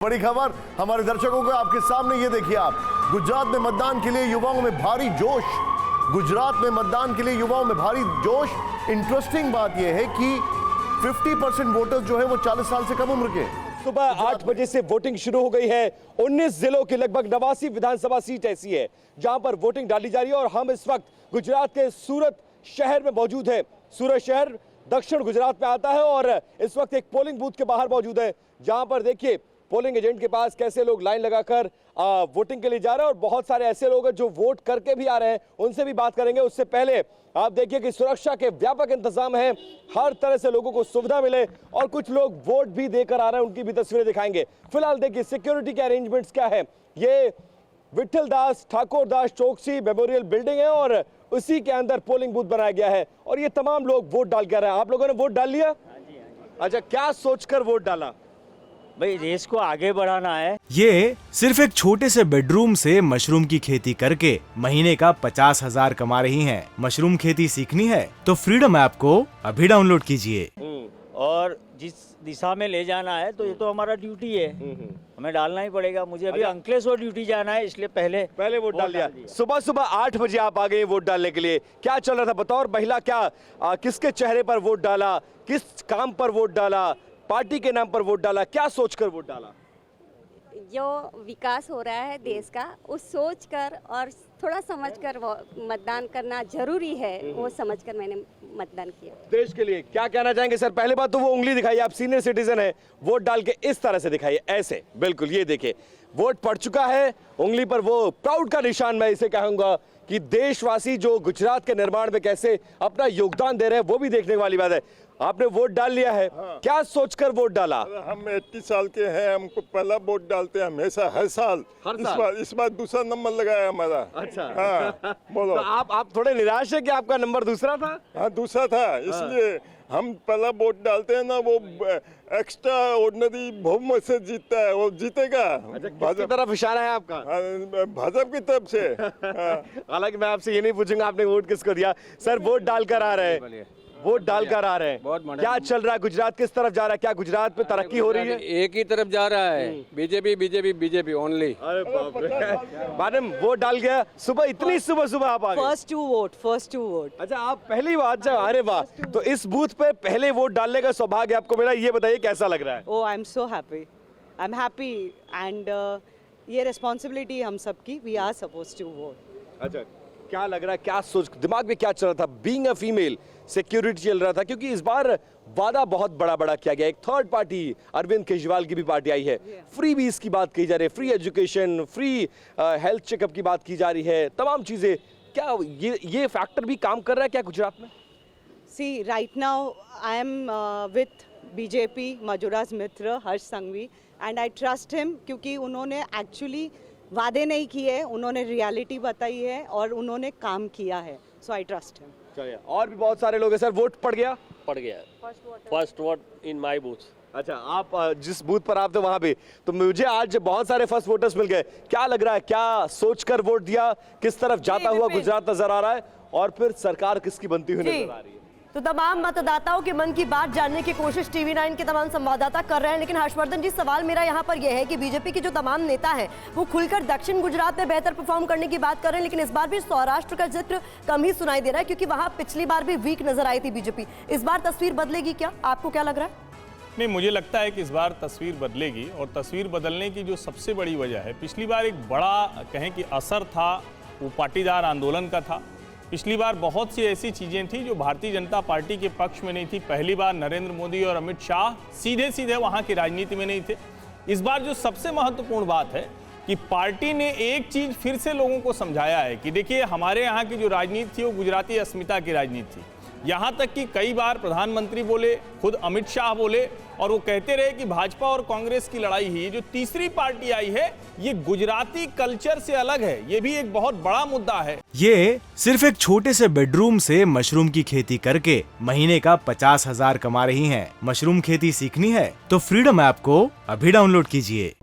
बड़ी खबर हमारे दर्शकों को आपके सामने, ये देखिए आप, गुजरात में मतदान के लिए युवाओं में भारी जोश। गुजरात में मतदान के लिए युवाओं में भारी जोश। इंटरेस्टिंग बात यह है कि 50% वोटर्स जो है वो 40 साल से कम उम्र के। सुबह 8 बजे से वोटिंग शुरू हो गई है। 19 जिलों की लगभग 89 विधानसभा सीट ऐसी है जहां पर वोटिंग डाली जा रही है और हम इस वक्त गुजरात के सूरत शहर में मौजूद है। सूरत शहर दक्षिण गुजरात में आता है और इस वक्त एक पोलिंग बूथ के बाहर मौजूद है जहां पर देखिए पोलिंग एजेंट के पास कैसे लोग लाइन लगाकर वोटिंग के लिए जा रहे हैं और बहुत सारे ऐसे लोग हैं जो वोट करके भी आ रहे हैं, उनसे भी बात करेंगे। उससे पहले आप देखिए कि सुरक्षा के व्यापक इंतजाम है, हर तरह से लोगों को सुविधा मिले और कुछ लोग वोट भी देकर आ रहे हैं, उनकी भी तस्वीरें दिखाएंगे। फिलहाल देखिए सिक्योरिटी के अरेंजमेंट्स क्या है। ये विठल दास ठाकुर दास चौकसी मेमोरियल बिल्डिंग है और उसी के अंदर पोलिंग बूथ बनाया गया है और ये तमाम लोग वोट डाल के आ रहे हैं। आप लोगों ने वोट डाल लिया? अच्छा, क्या सोचकर वोट डाला? भाई देश को आगे बढ़ाना है। ये सिर्फ एक छोटे से बेडरूम से मशरूम की खेती करके महीने का 50,000 कमा रही हैं। मशरूम खेती सीखनी है तो फ्रीडम ऐप को अभी डाउनलोड कीजिए। और जिस दिशा में ले जाना है तो ये तो हमारा ड्यूटी है, हमें डालना ही पड़ेगा। मुझे अभी अंकलेश्वर ड्यूटी जाना है, इसलिए पहले वोट डाल दिया। सुबह सुबह 8 बजे आप आ गए वोट डालने के लिए। क्या चल रहा था बतौर महिला? क्या किसके चेहरे पर वोट डाला, किस काम पर वोट डाला, पार्टी के नाम पर वोट डाला, क्या सोचकर वोट डाला? जो विकास हो रहा है देश का, उस सोचकर और थोड़ा समझकर मतदान करना जरूरी है, वो समझकर मैंने मतदान किया। देश के लिए क्या कहना चाहेंगे सर? पहले बात तो वो उंगली दिखाइए, आप सीनियर सिटीजन है, वोट डाल के इस तरह से दिखाइए, ऐसे बिल्कुल। ये देखिए वोट पड़ चुका है, उंगली पर वो प्राउड का निशान मैं इसे कहूंगा कि देशवासी जो गुजरात के निर्माण में कैसे अपना योगदान दे रहे हैं वो भी देखने वाली बात है। आपने वोट डाल लिया है, क्या सोचकर वोट डाला? हम 80 साल के हैं, हमको पहला वोट डालते हैं हमेशा, हर साल। इस बार दूसरा नंबर लगाया हमारा। अच्छा, हाँ बोलो। तो आप थोड़े निराश है कि आपका नंबर दूसरा था? हाँ दूसरा था, इसलिए हम पहला वोट डालते हैं ना, वो एक्स्ट्रा ऑर्डिनरी बहुमत से जीतता है, वो जीतेगा। भाजपा की तरफ इशारा है आपका? भाजपा की तरफ से। हालांकि मैं आपसे ये नहीं पूछूंगा आपने वोट किसको दिया। सर वोट डालकर आ रहे हैं, वोट डालकर आ रहे हैं, क्या चल रहा है? गुजरात किस तरफ जा रहा है? क्या गुजरात में तरक्की हो रही है? एक ही तरफ जा रहा है, बीजेपी बीजेपी बीजेपी ओनली। अरे बाप रे। मैडम वोट डाल गया सुबह, इतनी सुबह आप आ गए? First to vote. अच्छा, आप पहली बार? अच्छा, अरे वाह। तो इस बूथ पे पहले वोट डालने का सौभाग्य आपको मिला, ये बताइए कैसा लग रहा है? Oh I am so happy, I am happy and ये रिस्पॉन्सिबिलिटी हम सबकी, we are suppose to vote. अच्छा, क्या लग रहा है, क्या सोच दिमाग में क्या चल रहा था? बीइंग अ फीमेल, सिक्योरिटी चल रहा था क्योंकि इस बार वादा बहुत बड़ा किया गया। एक थर्ड पार्टी अरविंद केजरीवाल की भी पार्टी आई है, फ्री बीस की बात की जा रही है, free education, free health checkup की बात की जा रही है, तमाम चीजें। क्या ये फैक्टर भी काम कर रहा है क्या गुजरात में? See right now I am with BJP मजुराज मित्र Harsh Sanghavi and I trust him, क्योंकि उन्होंने एक्चुअली वादे नहीं किए, उन्होंने रियलिटी बताई है और उन्होंने काम किया है, सो आई ट्रस्ट हिम। चलिए, और भी बहुत सारे लोग हैं। सर वोट पड़ गया? पड़ गया first vote in my booth. अच्छा, आप जिस बूथ पर आप थे वहां पे, तो मुझे आज बहुत सारे फर्स्ट वोटर्स मिल गए। क्या लग रहा है, क्या सोचकर वोट दिया? किस तरफ जाता हुआ गुजरात नजर आ रहा है और फिर सरकार किसकी बनती हुई नजर आ रही है? तो तमाम मतदाताओं के मन की बात जानने की कोशिश टीवी 9 के तमाम संवाददाता कर रहे हैं, लेकिन हर्षवर्धन जी सवाल मेरा यहाँ पर यह है कि बीजेपी के जो तमाम नेता हैं वो खुलकर दक्षिण गुजरात में बेहतर परफॉर्म करने की बात कर रहे हैं, लेकिन इस बार भी सौराष्ट्र का जिक्र कम ही सुनाई दे रहा है क्योंकि वहां पिछली बार भी वीक नजर आई थी बीजेपी। इस बार तस्वीर बदलेगी क्या? आपको क्या लग रहा है? नहीं, मुझे लगता है कि इस बार तस्वीर बदलेगी और तस्वीर बदलने की जो सबसे बड़ी वजह है, पिछली बार एक बड़ा कहें कि असर था, वो पाटीदार आंदोलन का था। पिछली बार बहुत सी ऐसी चीज़ें थी जो भारतीय जनता पार्टी के पक्ष में नहीं थी। पहली बार नरेंद्र मोदी और अमित शाह सीधे वहाँ की राजनीति में नहीं थे। इस बार जो सबसे महत्वपूर्ण बात है कि पार्टी ने एक चीज़ फिर से लोगों को समझाया है कि देखिए हमारे यहाँ की जो राजनीति थी वो गुजराती अस्मिता की राजनीति थी। यहाँ तक कि कई बार प्रधानमंत्री बोले, खुद अमित शाह बोले और वो कहते रहे कि भाजपा और कांग्रेस की लड़ाई ही, जो तीसरी पार्टी आई है ये गुजराती कल्चर से अलग है। ये भी एक बहुत बड़ा मुद्दा है। ये सिर्फ एक छोटे से बेडरूम से मशरूम की खेती करके महीने का 50,000 कमा रही हैं। मशरूम खेती सीखनी है तो फ्रीडम ऐप को अभी डाउनलोड कीजिए।